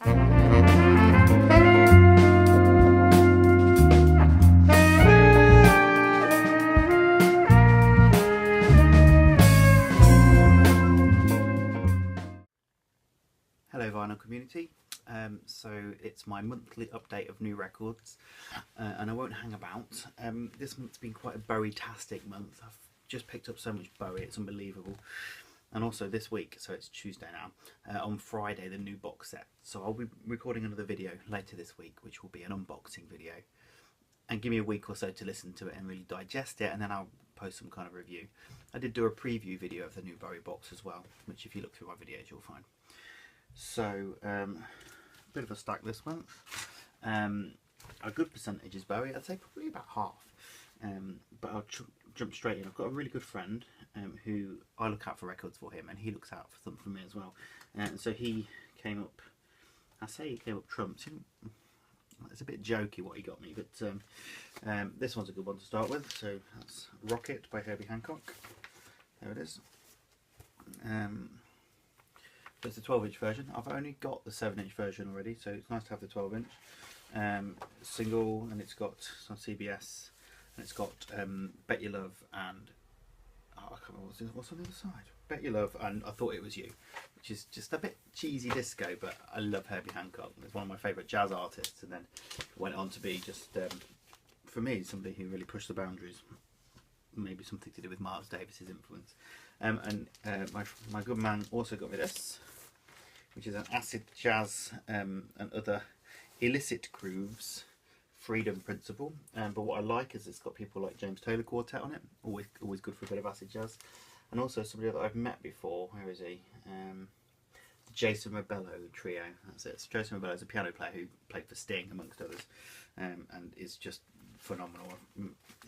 Hello vinyl community, so it's my monthly update of new records, and I won't hang about. This month's been quite a Bowie-tastic month. I've just picked up so much Bowie, it's unbelievable. And also this week, so it's Tuesday now, on Friday the new box set. So I'll be recording another video later this week, which will be an unboxing video. And give me a week or so to listen to it and really digest it, and then I'll post some kind of review. I did do a preview video of the new Bowie box as well, which if you look through my videos you'll find. So, a bit of a stack this month. A good percentage is Bowie, I'd say probably about half. But I'll jump straight in. I've got a really good friend who I look out for records for him, and he looks out for something for me as well. And so he came up, I say he came up trumps. It's a bit jokey what he got me, but this one's a good one to start with. So that's Rocket by Herbie Hancock. There it is. It's a 12-inch version. I've only got the 7-inch version already, so it's nice to have the 12-inch. Single, and it's got some CBS, and it's got Bet Your Love and I can't remember what's on the other side. Bet Your Love and I Thought It Was You, which is just a bit cheesy disco, but I love Herbie Hancock. It's one of my favourite jazz artists, and then went on to be just for me somebody who really pushed the boundaries. Maybe something to do with Miles Davis's influence. My good man also got me this, which is an acid jazz and other illicit grooves freedom principle. But what I like is it's got people like James Taylor Quartet on it. Always good for a bit of acid jazz. And also somebody that I've met before. Where is he? The Jason Rebello trio. That's it. So Jason Rebello is a piano player who played for Sting amongst others, and is just phenomenal.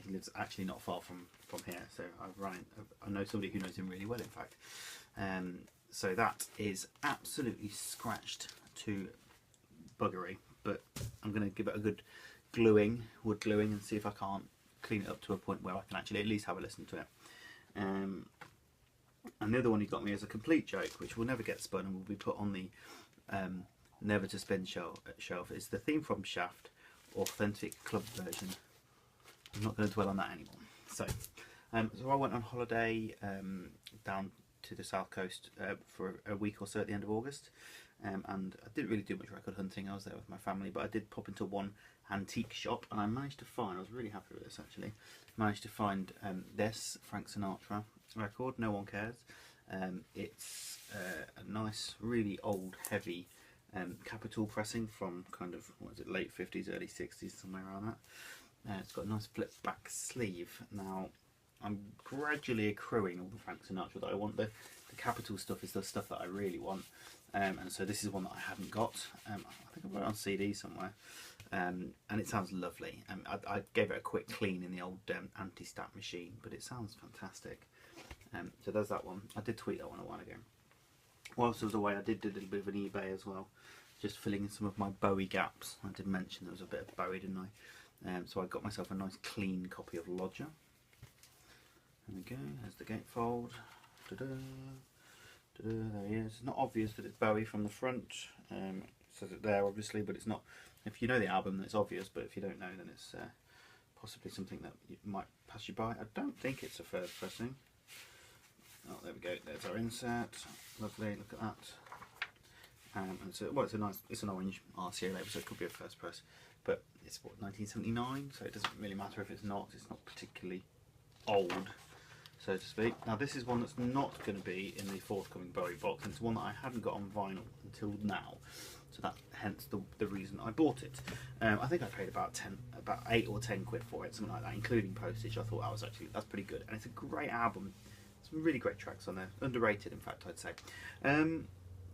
He lives actually not far from here, so I know somebody who knows him really well, in fact. So that is absolutely scratched to buggery, but I'm going to give it a good wood gluing, and see if I can't clean it up to a point where I can actually at least have a listen to it. And the other one he got me is a complete joke, which will never get spun and will be put on the never to spin shelf. It's the theme from Shaft, authentic club version. I'm not going to dwell on that anymore. So I went on holiday down to the south coast for a week or so at the end of August, and I didn't really do much record hunting. I was there with my family, but I did pop into one antique shop, and I managed to find, I was really happy with this actually, managed to find this Frank Sinatra record, No One Cares. It's a nice, really old, heavy Capitol pressing from kind of, what is it, late 50s, early 60s, somewhere around that. It's got a nice flip back sleeve. Now I'm gradually accruing all the Frank Sinatra that I want. The Capitol stuff is the stuff that I really want, and so this is one that I haven't got. I think I've got it on CD somewhere, and it sounds lovely. I gave it a quick clean in the old anti-stat machine, but it sounds fantastic. So there's that one. I did tweet that one a while ago. Whilst I was away, I did do a little bit of an eBay as well, just filling in some of my Bowie gaps. I did mention there was a bit of Bowie, didn't I? So I got myself a nice clean copy of Lodger. There we go, there's the gatefold. There he is. It's not obvious that it's Bowie from the front. It says it there obviously, but it's not. If you know the album then it's obvious, but if you don't know then it's possibly something that might pass you by. I don't think it's a first pressing. Oh, there we go, there's our insert. Lovely, look at that. And so, well, it's an orange RCA label, so it could be a first press. But it's what, 1979, so it doesn't really matter if it's not particularly old, so to speak. Now this is one that's not going to be in the forthcoming Bowie box, and it's one that I hadn't got on vinyl until now, so that's hence the reason I bought it. I think I paid about 8 or 10 quid for it, something like that, including postage. I thought that's pretty good, and it's a great album. Some really great tracks on there, underrated in fact, I'd say.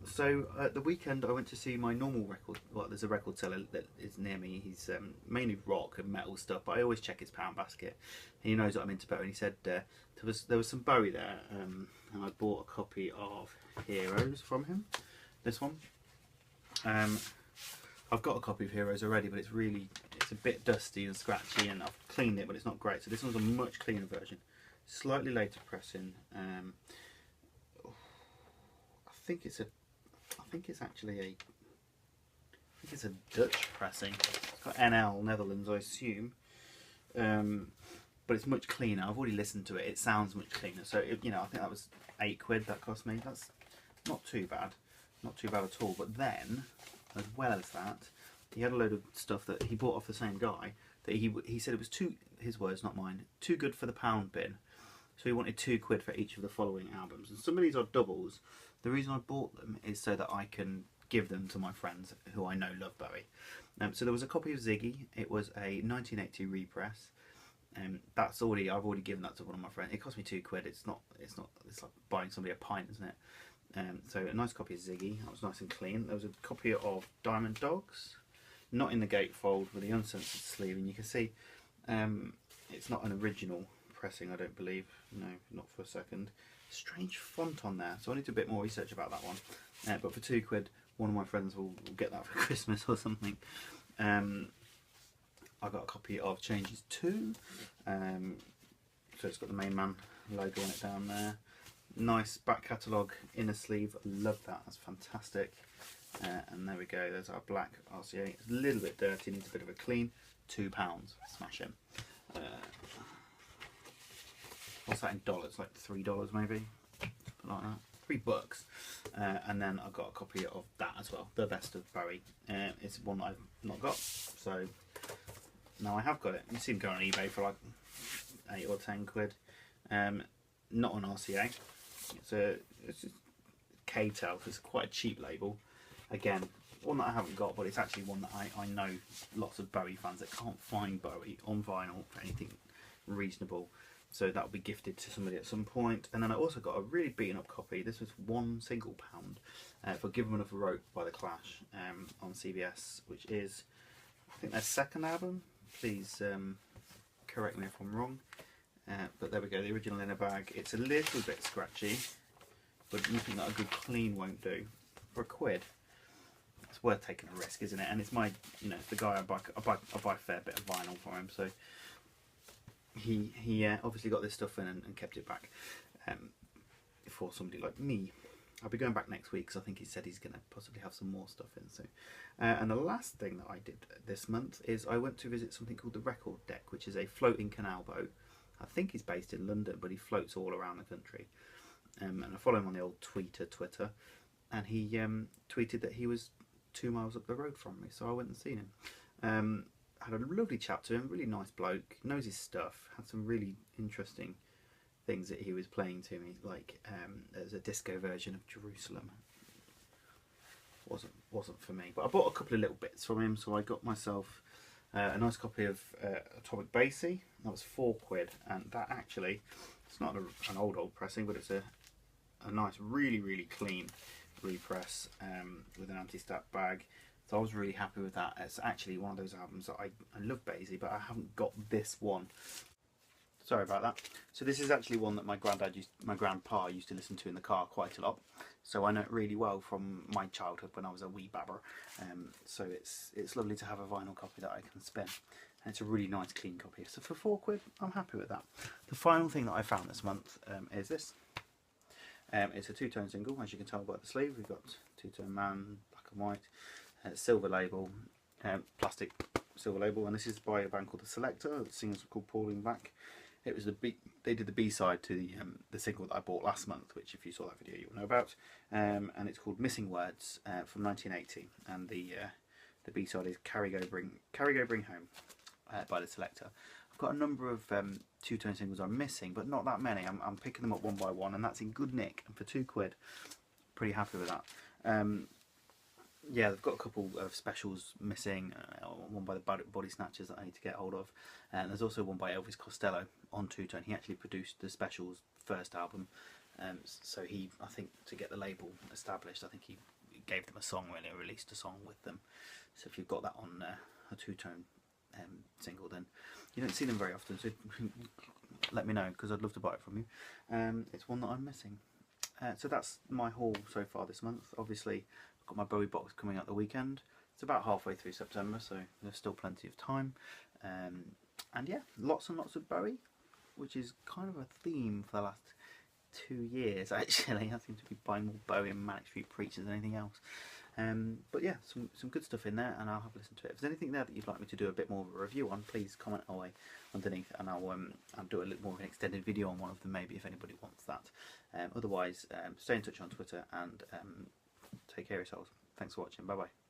So at the weekend I went to see my normal record, well, there's a record seller that is near me. He's mainly rock and metal stuff, but I always check his pound basket. He knows that I'm into Bowie, and he said there was some Bowie there, and I bought a copy of Heroes from him, this one. I've got a copy of Heroes already, but it's a bit dusty and scratchy, and I've cleaned it, but it's not great. So this one's a much cleaner version, slightly later pressing. I think it's actually think it's a Dutch pressing. It's got NL, Netherlands, I assume. But it's much cleaner. I've already listened to it. It sounds much cleaner. So, you know, I think that was £8 that cost me. That's not too bad. Not too bad at all. But then, as well as that, he had a load of stuff that he bought off the same guy that he said it was too, his words, not mine, too good for the pound bin. So he wanted £2 for each of the following albums. And some of these are doubles. The reason I bought them is so that I can give them to my friends who I know love Bowie. So there was a copy of Ziggy. It was a 1980 repress. I've already given that to one of my friends. It cost me £2. It's like buying somebody a pint, isn't it? So a nice copy of Ziggy. That was nice and clean. There was a copy of Diamond Dogs, not in the gatefold, with the uncensored sleeve, and you can see it's not an original pressing, I don't believe. No, not for a second. Strange font on there, so I need to do a bit more research about that one. But for £2, one of my friends will get that for Christmas or something. I got a copy of Changes 2, so it's got the Main Man logo on it down there. Nice back catalogue, inner sleeve, love that, that's fantastic. And there we go, there's our black RCA. It's a little bit dirty, needs a bit of a clean. £2, smash him. What's that in dollars? Like $3 maybe, something like that. $3. And then I got a copy of that as well, The Best of Bowie. It's one that I've not got, so now I have got it. You see them going on eBay for like £8 or £10. Not on RCA. It's just K-Tel. It's quite a cheap label. Again, one that I haven't got, but it's actually one that I know lots of Bowie fans that can't find Bowie on vinyl for anything reasonable. So that will be gifted to somebody at some point. And then I also got a really beaten up copy. This was £1 for Give 'Em Enough Rope by The Clash on CBS, which is, I think, their second album. Please correct me if I'm wrong. But there we go, the original in a bag. It's a little bit scratchy, but nothing that a good clean won't do. For £1, it's worth taking a risk, isn't it? And it's my, you know, it's the guy I buy a fair bit of vinyl for him, so he obviously got this stuff in and kept it back for somebody like me. I'll be going back next week because I think he said he's going to possibly have some more stuff in soon. And the last thing that I did this month is I went to visit something called the Record Deck, which is a floating canal boat. I think he's based in London, but he floats all around the country. And I follow him on the old Twitter, and he tweeted that he was 2 miles up the road from me, so I went and seen him. Had a lovely chat to him, really nice bloke, knows his stuff, had some really interesting things that he was playing to me, like there's a disco version of Jerusalem. Wasn't for me, but I bought a couple of little bits from him, so I got myself a nice copy of Atomic Basie. That was £4, and that actually, it's not an old pressing, but it's a nice, really clean repress with an anti-stat bag. So I was really happy with that. It's actually one of those albums that I love Basie, but I haven't got this one. Sorry about that. So this is actually one that my grandpa used to listen to in the car quite a lot. So I know it really well from my childhood when I was a wee babber. So it's lovely to have a vinyl copy that I can spin. And it's a really nice clean copy. So for £4, I'm happy with that. The final thing that I found this month is this. It's a two-tone single, as you can tell by the sleeve. We've got two-tone man, black and white, silver label, plastic silver label, and this is by a band called The Selector. The singer's called Pauline Black. It was they did the B-side to the single that I bought last month, which if you saw that video you'll know about, and it's called Missing Words from 1980, and the B-side is Carry Go Bring Home by The Selector. I've got a number of two-tone singles I'm missing, but not that many. I'm picking them up one by one, and that's in good nick, and for £2, pretty happy with that. Yeah, they've got a couple of specials missing, one by the Body Snatchers that I need to get hold of, and there's also one by Elvis Costello on two-tone. He actually produced the specials' first album, so he, I think, to get the label established, I think he gave them a song, really, released a song with them. So if you've got that on a two-tone single, then you don't see them very often, so let me know, because I'd love to buy it from you. It's one that I'm missing. So that's my haul so far this month. Obviously, I've got my Bowie box coming out the weekend. It's about halfway through September, so there's still plenty of time. And yeah, lots and lots of Bowie, which is kind of a theme for the last 2 years, actually. I seem to be buying more Bowie and Manic Street Preachers than anything else. But yeah, some good stuff in there, and I'll have a listen to it. If there's anything there that you'd like me to do a bit more of a review on, please comment away underneath, and I'll do a little more of an extended video on one of them maybe if anybody wants that. Otherwise, stay in touch on Twitter and take care of yourselves. Thanks for watching. Bye bye.